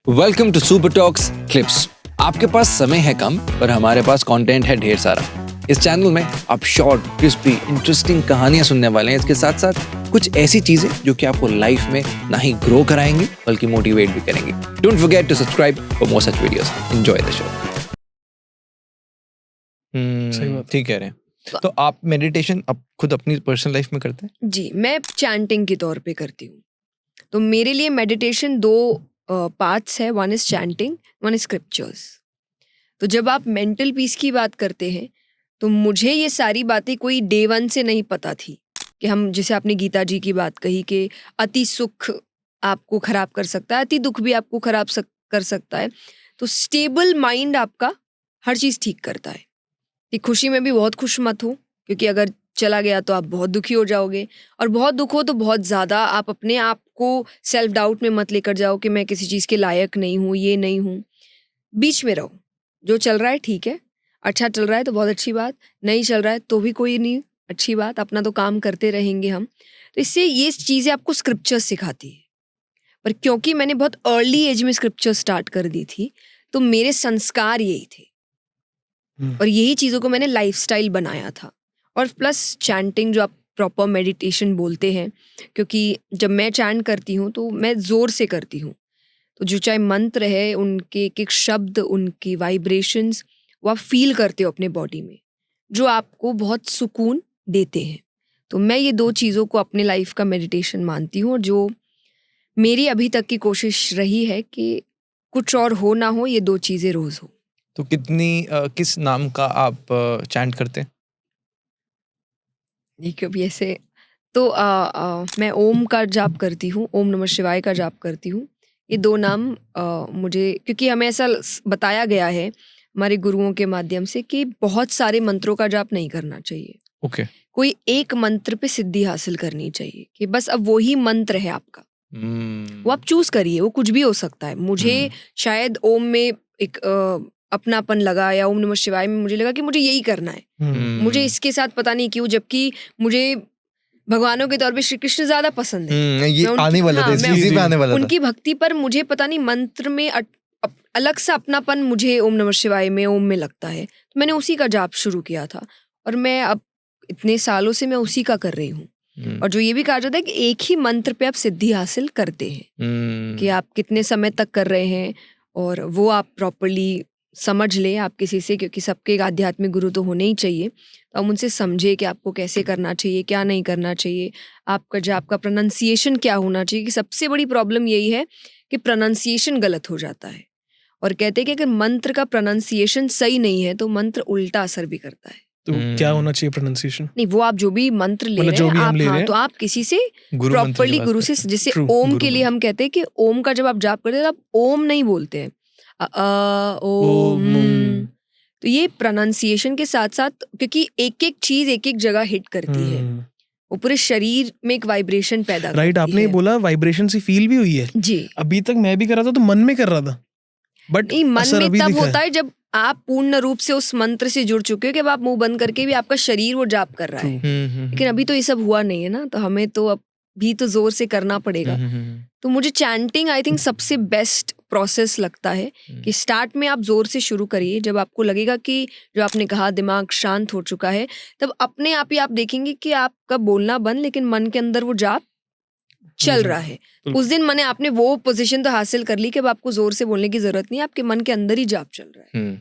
Welcome to super talks clips. आपके पास समय है कम पर हमारे पास कंटेंट है ढेर सारा। इस चैनल में आप शॉर्ट, क्रिस्पी, इंटरेस्टिंग कहानियां सुनने वाले हैं। इसके साथ साथ कुछ ऐसी चीजें जो कि आपको लाइफ में ना ही ग्रो कराएंगे बल्कि मोटिवेट भी करेंगे। Don't forget to subscribe for more such videos. Enjoy the show. सही बात। ठीक कह रहे हैं। तो आप मेडिटेशन खुद अपनी पर्सनल लाइफ में करते हैं? जी, मैं चैंटिंग के तौर पे करती हूँ। तो मेरे लिए मेडिटेशन दो पार्ट्स है, one is chanting, one is scriptures. तो जब आप मेंटल पीस की बात करते हैं तो मुझे ये सारी बातें कोई डे वन से नहीं पता थी कि हम, जैसे आपने गीता जी की बात कही कि अति सुख आपको खराब कर सकता है, अति दुख भी आपको खराब कर सकता है। तो स्टेबल माइंड आपका हर चीज़ ठीक करता है कि खुशी में भी बहुत खुश मत हो, क्योंकि अगर चला गया तो आप बहुत दुखी हो जाओगे, और बहुत दुख हो तो बहुत ज़्यादा आप अपने आप को सेल्फ डाउट में मत लेकर जाओ कि मैं किसी चीज़ के लायक नहीं हूँ, ये नहीं हूँ। बीच में रहो, जो चल रहा है ठीक है, अच्छा चल रहा है तो बहुत अच्छी बात, नहीं चल रहा है तो भी कोई नहीं, अच्छी बात, अपना तो काम करते रहेंगे हम। तो इससे ये चीज़ें आपको स्क्रिप्चर्स सिखाती है। पर क्योंकि मैंने बहुत अर्ली एज में स्क्रिप्चर स्टार्ट कर दी थी तो मेरे संस्कार यही थे और यही चीज़ों को मैंने लाइफस्टाइल बनाया था। और प्लस चैंटिंग, जो आप प्रॉपर मेडिटेशन बोलते हैं, क्योंकि जब मैं चैंट करती हूँ तो मैं ज़ोर से करती हूँ। तो जो चाहे मंत्र है, उनके एक एक शब्द, उनकी वाइब्रेशंस, वो आप फील करते हो अपने बॉडी में, जो आपको बहुत सुकून देते हैं। तो मैं ये दो चीज़ों को अपने लाइफ का मेडिटेशन मानती हूँ, और जो मेरी अभी तक की कोशिश रही है कि कुछ और हो ना हो, ये दो चीज़ें रोज़ हो। तो किस नाम का आप चैंट करते हैं? नहीं कभी ऐसे तो मैं ओम का जाप करती हूँ, ओम नमः शिवाय का जाप करती हूँ। ये दो नाम मुझे, क्योंकि हमें ऐसा बताया गया है हमारे गुरुओं के माध्यम से कि बहुत सारे मंत्रों का जाप नहीं करना चाहिए। ओके। कोई एक मंत्र पे सिद्धि हासिल करनी चाहिए, कि बस अब वही मंत्र है आपका, वो आप चूज करिए, वो कुछ भी हो सकता है। मुझे शायद ओम में एक अपनापन लगा, या ओम नमः शिवाय में मुझे लगा कि मुझे यही करना है। मुझे इसके साथ पता नहीं क्यों, जबकि मुझे भगवानों के तौर पे श्री कृष्ण ज्यादा पसंद है। ये आने वाला था, इसी पे आने वाला था। उनकी भक्ति पर मुझे पता नहीं मंत्र में अलग सा अपनापन मुझे ओम नमः शिवाय में, ओम में लगता है। तो मैंने उसी का जाप शुरू किया था, और मैं अब इतने सालों से मैं उसी का कर रही हूँ। और जो ये भी कहा जाता है कि एक ही मंत्र पे आप सिद्धि हासिल करते हैं, कि आप कितने समय तक कर रहे हैं, और वो आप प्रॉपरली समझ लें आप किसी से, क्योंकि सबके एक आध्यात्मिक गुरु तो होने ही चाहिए। तो हम उनसे समझे कि आपको कैसे करना चाहिए, क्या नहीं करना चाहिए, आपका प्रोनाउंसिएशन क्या होना चाहिए। कि सबसे बड़ी प्रॉब्लम यही है कि प्रोनाउंसिएशन गलत हो जाता है, और कहते हैं कि अगर मंत्र का प्रोनाउंसिएशन सही नहीं है तो मंत्र उल्टा असर भी करता है। तो क्या होना चाहिए प्रोनाउंसिएशन? नहीं, वो आप जो भी मंत्र ले मतलब रहे जो हैं भी हम आप, ले रहे हाँ, हैं, तो आप किसी से गुरु मंत्र की प्रॉपरली बात गुरु करते से, हैं। जैसे True, ओम गुरु के लिए मंत्र। हम कहते हैं कि ओम का जब आप जाप करते हैं तो आप ओम नहीं बोलते हैं, ओम। ओम। तो ये प्रोनाउंसिएशन के साथ साथ, क्योंकि एक एक चीज एक एक जगह हिट करती है, वो पूरे शरीर में एक वाइब्रेशन पैदा राइट, करती आपने है। बोला वाइब्रेशन सी फील भी हुई है। जी, अभी तक मैं भी कर रहा था तो मन में कर रहा था, बट नहीं, मन असर में अभी तब दिखा होता है जब आप पूर्ण रूप से उस मंत्र से जुड़ चुके हो कि अब आप मुंह बंद करके भी आपका शरीर वो जाप कर रहा है। लेकिन अभी तो ये सब हुआ नहीं है ना, तो हमें तो अब भी तो जोर से करना पड़ेगा। तो मुझे चैंटिंग आई थिंक सबसे बेस्ट प्रोसेस लगता है, कि स्टार्ट में आप जोर से शुरू करिए। जब आपको लगेगा कि, जो आपने कहा, दिमाग शांत हो चुका है, तब अपने आप ही आप देखेंगे कि आपका बोलना बंद, लेकिन मन के अंदर वो जाप चल रहा है। उस दिन मैंने आपने वो पोजीशन तो हासिल कर ली कि अब आपको जोर से बोलने की जरूरत नहीं है, आपके मन के अंदर ही जाप चल रहा है।